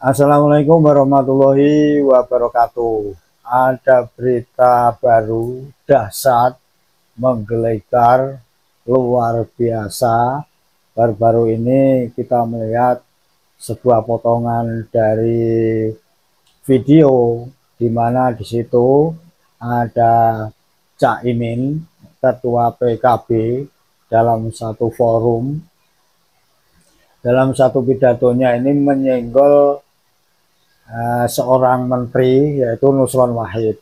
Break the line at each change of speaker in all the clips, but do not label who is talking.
Assalamualaikum warahmatullahi wabarakatuh. Ada berita baru dahsyat, menggelegar, luar biasa. Baru-baru ini kita melihat sebuah potongan dari video di mana di situ ada Cak Imin, ketua PKB, dalam satu forum. Dalam satu pidatonya ini menyenggol seorang menteri, yaitu Nusron Wahid.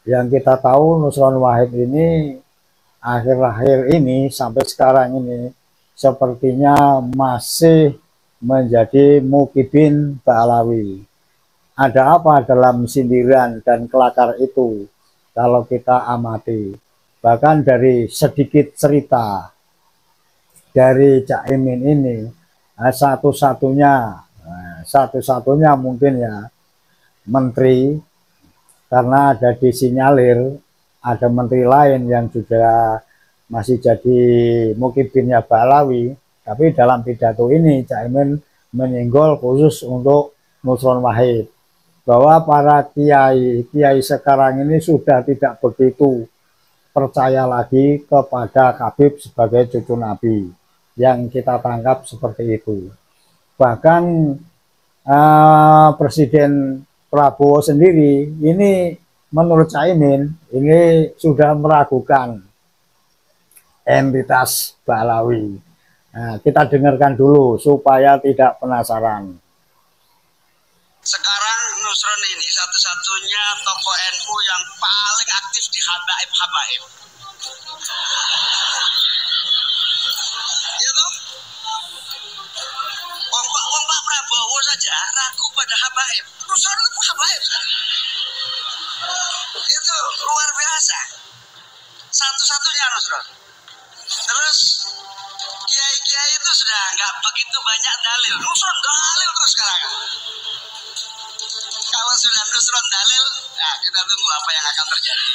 Yang kita tahu Nusron Wahid ini akhir-akhir ini sampai sekarang ini sepertinya masih menjadi Mukibin Ba'alawi. Ada apa dalam sindiran dan kelakar itu kalau kita amati? Bahkan dari sedikit cerita dari Cak Imin ini, satu-satunya mungkin ya menteri, karena ada disinyalir ada menteri lain yang juga masih jadi Mukibinnya Ba'alawi. Tapi dalam pidato ini Cak Imin menyinggol khusus untuk Nusron Wahid, bahwa para kiai sekarang ini sudah tidak begitu percaya lagi kepada Habib sebagai cucu Nabi, yang kita tangkap seperti itu. Bahkan Presiden Prabowo sendiri ini menurut Caimin ini sudah meragukan entitas Ba'alawi. Nah, kita dengarkan dulu supaya tidak penasaran.
Sekarang Nusron ini satu-satunya tokoh NU yang paling aktif di habaib. Ya toh? Wong Pak Prabowo saja ragu pada habaib. Nusron itu habaib. Itu luar biasa. Satu-satunya Nusron. Terus kiai-kiai itu sudah nggak begitu banyak dalil. Nusron dalil terus sekarang. Kalau sudah Nusron dalil, nah kita tunggu apa yang akan terjadi.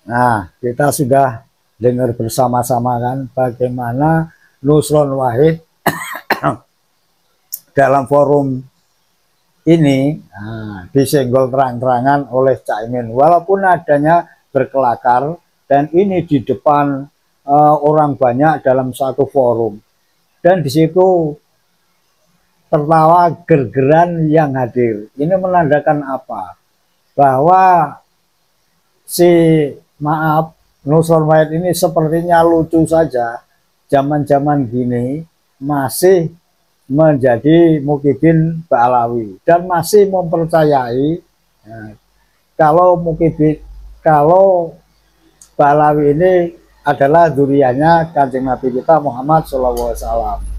Nah, kita sudah dengar bersama-sama kan bagaimana Nusron Wahid dalam forum ini disenggol terang-terangan oleh Cak Imin, walaupun adanya berkelakar dan ini di depan orang banyak dalam satu forum, dan di situ tertawa gergeran yang hadir. Ini menandakan apa? Bahwa Nusron Wahid ini sepertinya lucu saja, zaman-zaman gini masih menjadi Mukibin Ba'alawi dan masih mempercayai kalau Ba'alawi ini adalah duriannya Kanjeng Nabi kita Muhammad SAW.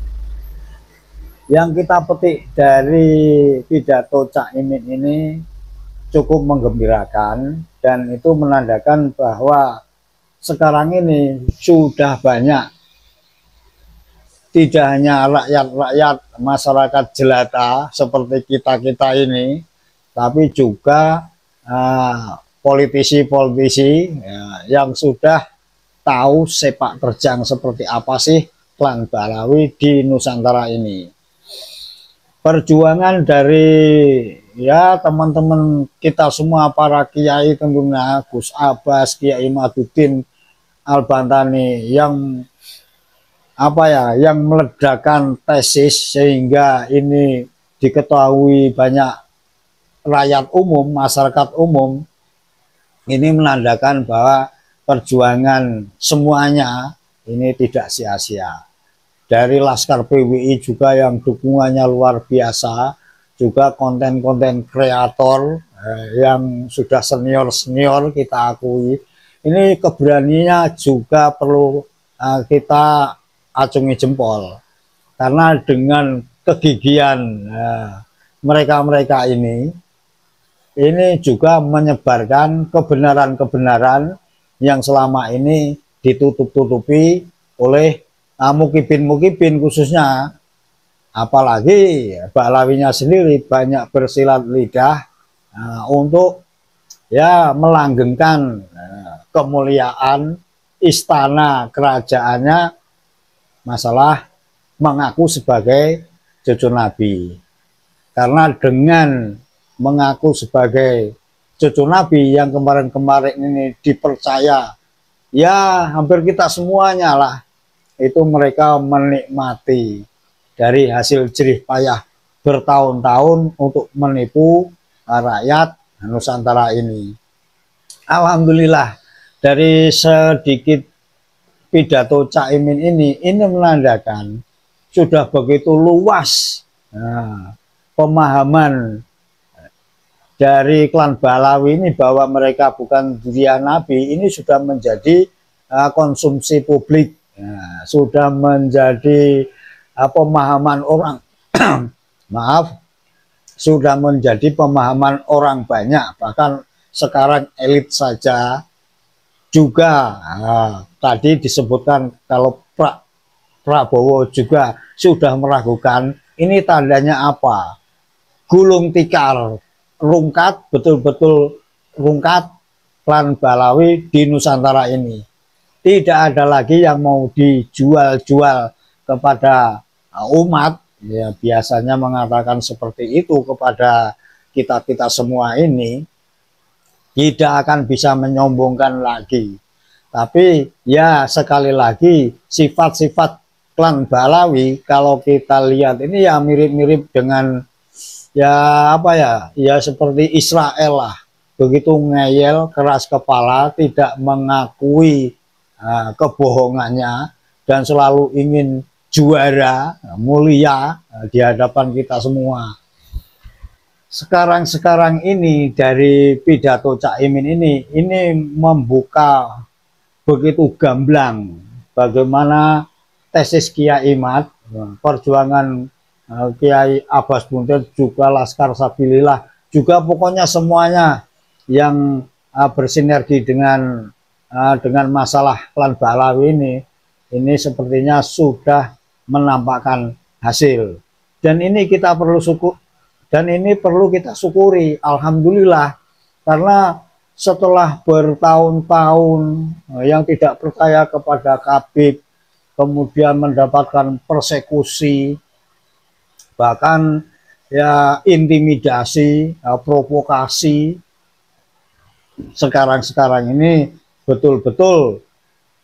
Yang kita petik dari pidato Cak Imin ini cukup menggembirakan, dan itu menandakan bahwa sekarang ini sudah banyak, tidak hanya rakyat masyarakat jelata seperti kita ini, tapi juga politisi-politisi yang sudah tahu sepak terjang seperti apa sih klan Ba'alawi di Nusantara ini. Perjuangan dari ya teman-teman kita semua, para kiai tentunya, Gus Abbas, Kiai Maduddin Al-Bantani, yang yang meledakkan tesis sehingga ini diketahui banyak rakyat umum, masyarakat umum. Ini menandakan bahwa perjuangan semuanya ini tidak sia-sia. Dari Laskar PWI juga yang dukungannya luar biasa, juga konten-konten kreator yang sudah senior kita akui. Ini keberaniannya juga perlu kita acungi jempol, karena dengan kegigihan mereka ini juga menyebarkan kebenaran-kebenaran yang selama ini ditutup-tutupi oleh Mukibin khususnya, apalagi Ba'alawinya sendiri banyak bersilat lidah untuk ya melanggengkan kemuliaan istana kerajaannya masalah mengaku sebagai cucu Nabi. Karena dengan mengaku sebagai cucu Nabi yang kemarin-kemarin ini dipercaya, ya hampir kita semuanya lah, itu mereka menikmati dari hasil jerih payah bertahun-tahun untuk menipu rakyat Nusantara ini. Alhamdulillah, dari sedikit pidato Cak Imin ini menandakan sudah begitu luas pemahaman dari klan Balawi ini bahwa mereka bukan dia Nabi, ini sudah menjadi konsumsi publik, sudah menjadi pemahaman orang maaf, sudah menjadi pemahaman orang banyak, bahkan sekarang elit saja juga tadi disebutkan kalau Prabowo juga sudah meragukan. Ini tandanya apa? Gulung tikar, rungkat, betul-betul rungkat klan Balawi di Nusantara ini. Tidak ada lagi yang mau dijual-jual kepada umat, ya biasanya mengatakan seperti itu kepada kita-kita semua ini, tidak akan bisa menyombongkan lagi. Tapi ya sekali lagi sifat-sifat klan Balawi kalau kita lihat ini ya mirip-mirip dengan ya apa ya, ya seperti Israel lah, begitu ngeyel, keras kepala, tidak mengakui kebohongannya dan selalu ingin juara, mulia di hadapan kita semua. Sekarang ini dari pidato Cak Imin ini membuka begitu gamblang bagaimana tesis Kiai Mat, perjuangan Kiai Abbas Buntet, juga Laskar Sabilillah, juga pokoknya semuanya yang bersinergi dengan masalah klan Balawi ini sepertinya sudah menampakkan hasil, dan ini kita perlu kita syukuri, alhamdulillah, karena setelah bertahun-tahun yang tidak percaya kepada Khabib, kemudian mendapatkan persekusi, bahkan ya intimidasi, provokasi, sekarang ini betul-betul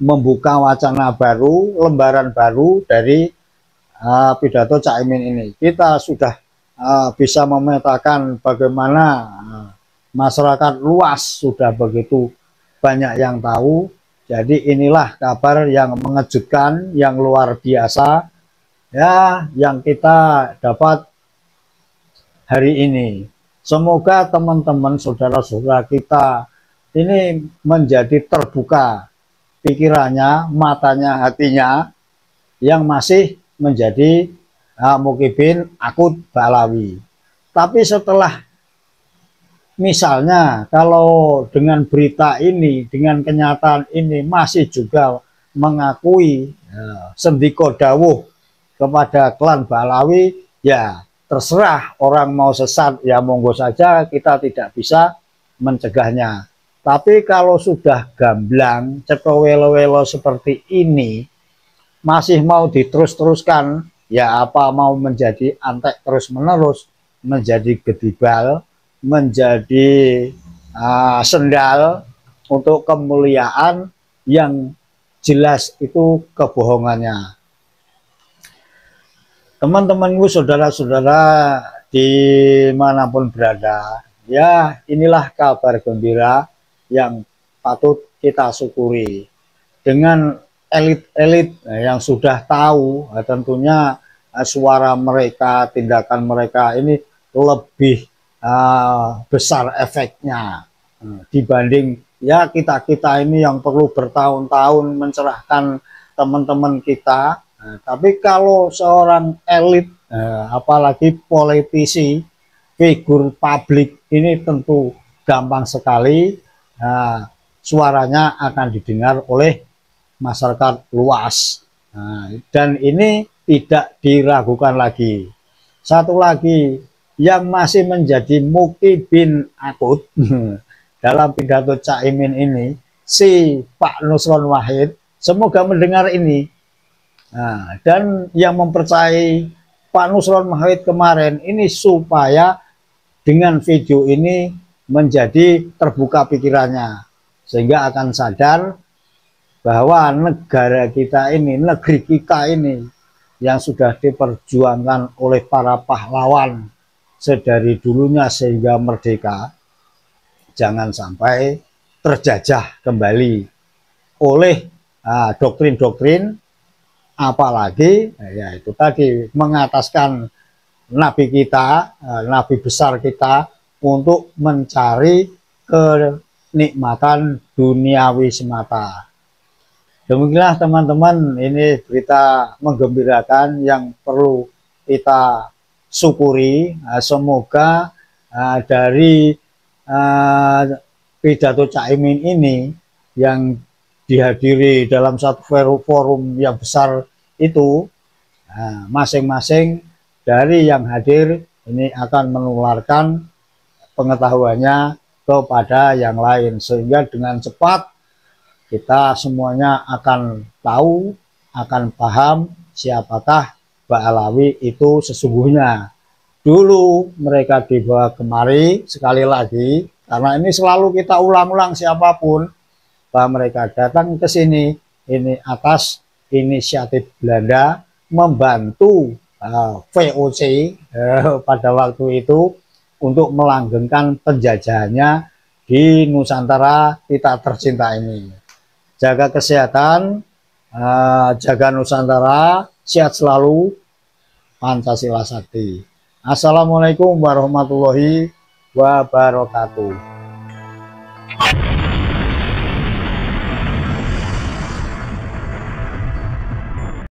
membuka wacana baru, lembaran baru dari pidato Cak Imin ini. Kita sudah bisa memetakan bagaimana masyarakat luas sudah begitu banyak yang tahu. Jadi inilah kabar yang mengejutkan, yang luar biasa ya, yang kita dapat hari ini. Semoga teman-teman, saudara-saudara kita ini menjadi terbuka pikirannya, matanya, hatinya, yang masih menjadi Mukibin Akut Balawi. Tapi setelah misalnya kalau dengan berita ini, dengan kenyataan ini masih juga mengakui sendiko dawuh kepada klan Balawi, ya terserah, orang mau sesat ya monggo saja, kita tidak bisa mencegahnya. Tapi kalau sudah gamblang, cetowelo-welo seperti ini, masih mau diterus-teruskan, ya apa mau menjadi antek terus-menerus, menjadi gedibal, menjadi sendal untuk kemuliaan yang jelas itu kebohongannya. Teman-temanku, saudara-saudara dimanapun berada, ya inilah kabar gembira yang patut kita syukuri. Dengan elit-elit yang sudah tahu, tentunya suara mereka, tindakan mereka ini lebih besar efeknya dibanding ya kita ini yang perlu bertahun-tahun mencerahkan teman-teman kita. Tapi kalau seorang elit, apalagi politisi, figur publik, ini tentu gampang sekali suaranya akan didengar oleh masyarakat luas. Dan ini tidak diragukan lagi. Satu lagi yang masih menjadi Mukibin Akut dalam pidato Cak Imin si Pak Nusron Wahid, semoga mendengar ini. Nah, dan yang mempercayai Pak Nusron Wahid kemarin ini supaya dengan video ini menjadi terbuka pikirannya, sehingga akan sadar bahwa negara kita ini, negeri kita ini yang sudah diperjuangkan oleh para pahlawan sedari dulunya sehingga merdeka, jangan sampai terjajah kembali oleh doktrin-doktrin, apalagi ya itu tadi mengataskan nabi kita, nabi besar kita untuk mencari kenikmatan duniawi semata. Demikianlah teman-teman, ini berita menggembirakan yang perlu kita syukuri. Semoga dari pidato Caimin ini yang dihadiri dalam satu forum yang besar itu, masing-masing dari yang hadir ini akan menularkan pengetahuannya kepada yang lain, sehingga dengan cepat kita semuanya akan tahu, akan paham siapakah Mbak Alawi itu sesungguhnya. Dulu mereka dibawa kemari, sekali lagi, karena ini selalu kita ulang-ulang siapapun, bahwa mereka datang ke sini, ini atas inisiatif Belanda membantu VOC pada waktu itu untuk melanggengkan penjajahannya di Nusantara kita tercinta ini. Jaga kesehatan, jaga Nusantara, sehat selalu, Pancasila Sakti. Assalamualaikum warahmatullahi wabarakatuh.